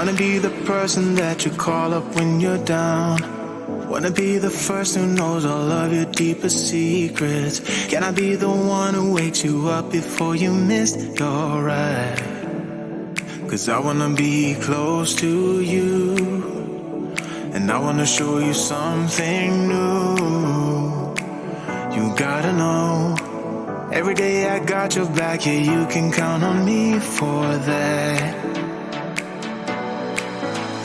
Wanna be the person that you call up when you're down. Wanna be the first who knows all of your deepest secrets. Can I be the one who wakes you up before you missed your ride? 'Cause I wanna be close to you, and I wanna show you something new. You gotta know, every day I got your back, yeah, you can count on me for that.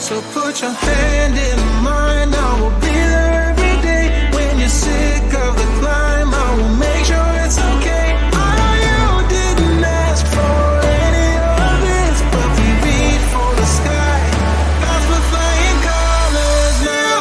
So put your hand in mine, I will be there every day. When you're sick of the climb, I will make sure it's okay. I know you didn't ask for any of this, but we reach for the sky. That's for flying colors now.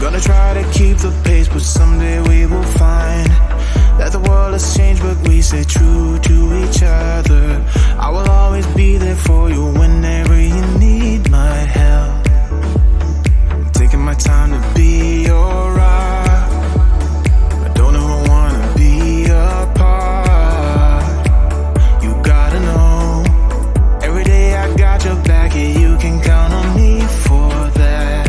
Gonna try to keep the pace, but someday we will find that the world has changed, but we stay true to each other. I will always be there for you whenever you need my help. I'm taking my time to be your rock. I don't ever wanna be apart. You gotta know, every day I got your back, yeah, you can count on me for that.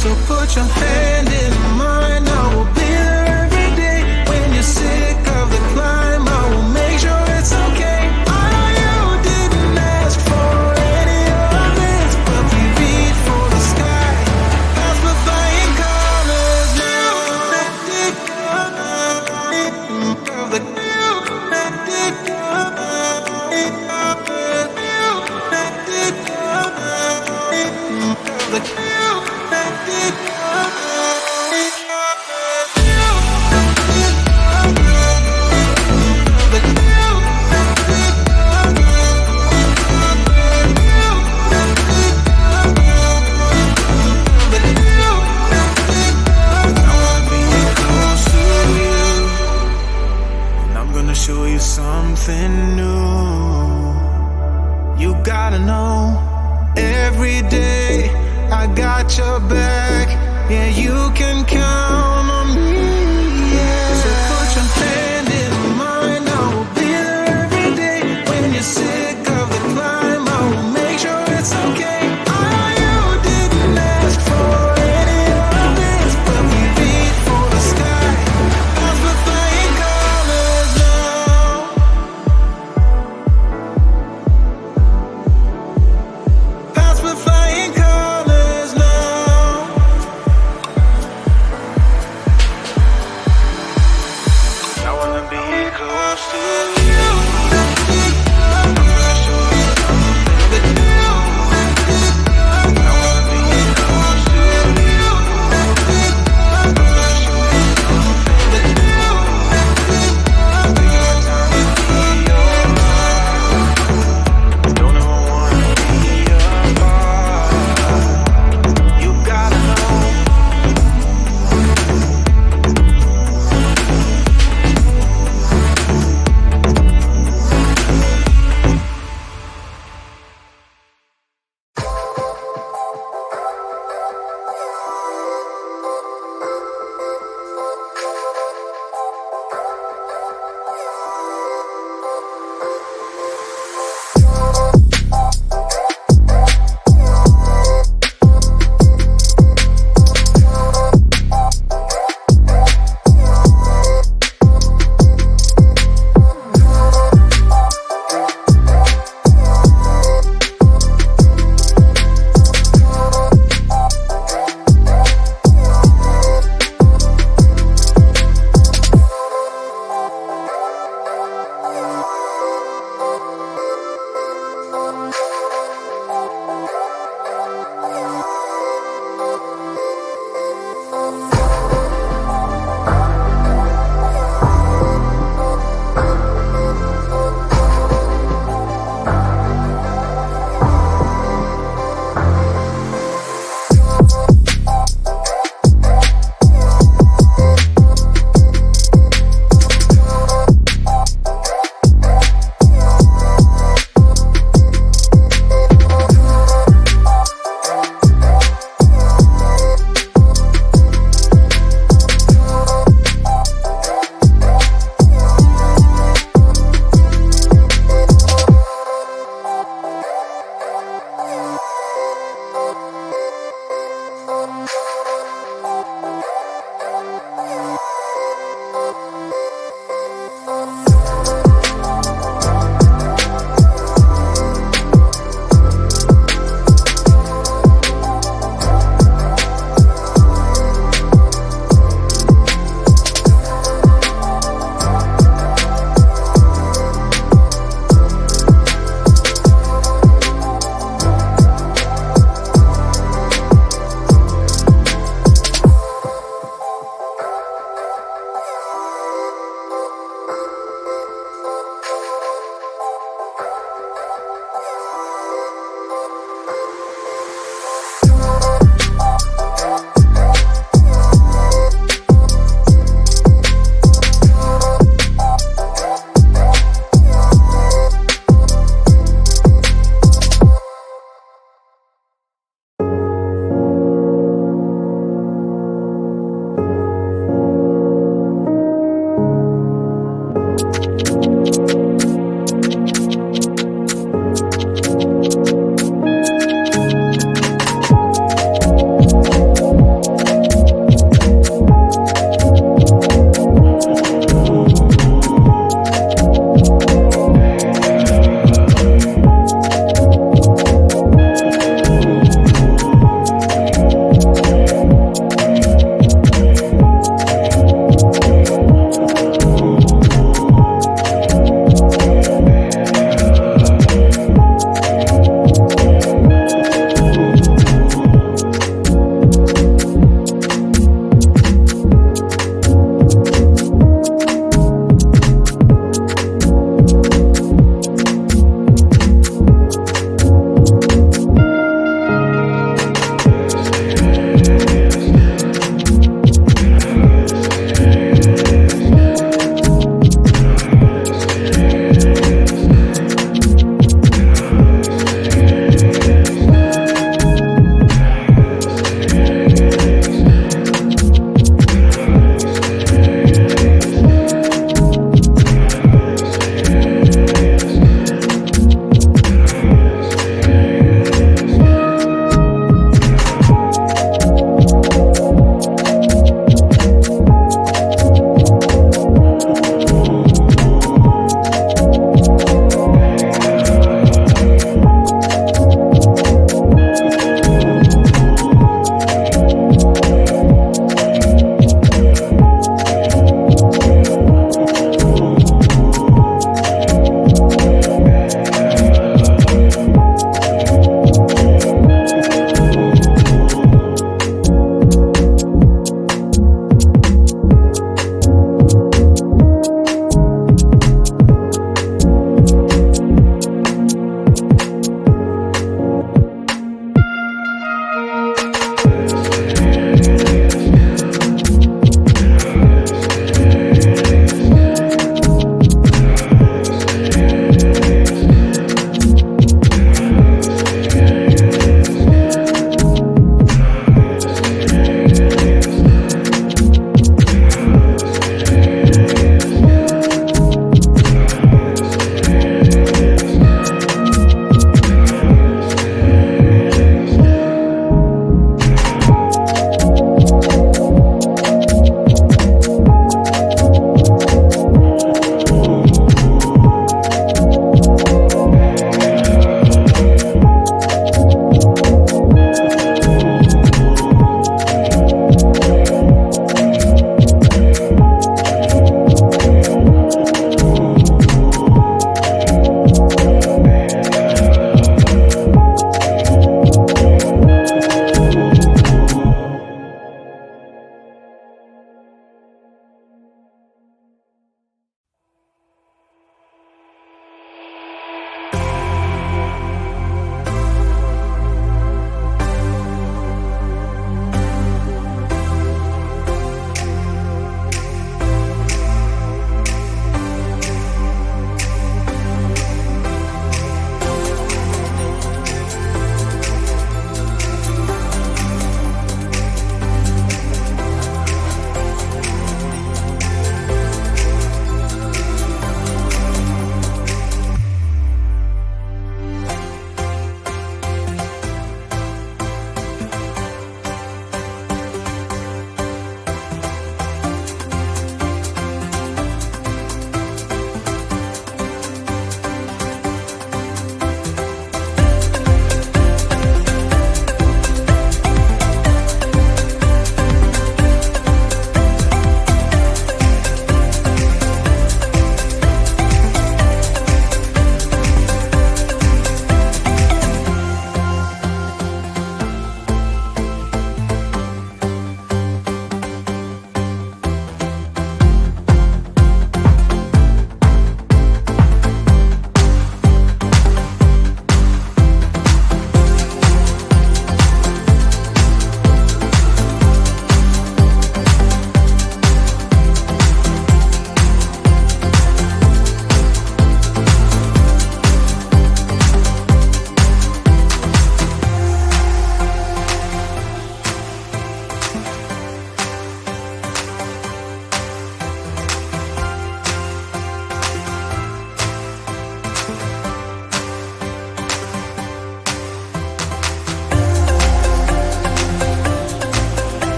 So put your hand in mine, I will be there every day. When you're sick of the climb, I will make sure it's okay. I know you didn't ask for any of this, but we reach for the sky. That's for flying colors now. Show you something new. You gotta know, every day I got your back, yeah, you can count on me, yeah. So put your hand in mine, I will be there every day. When you're sick of the climb, I will make sure it's okay. I know you didn't ask for any of this, but we reach for the sky. That's for flying colors now. That's for flying colors now. I wanna be close to you. I'm gonna show you something new. I wanna be close to you. I'm gonna show you something new. Taking my time to be your rock. Don't ever wanna be apart. You gotta know.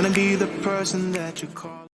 wanna be the person that you call.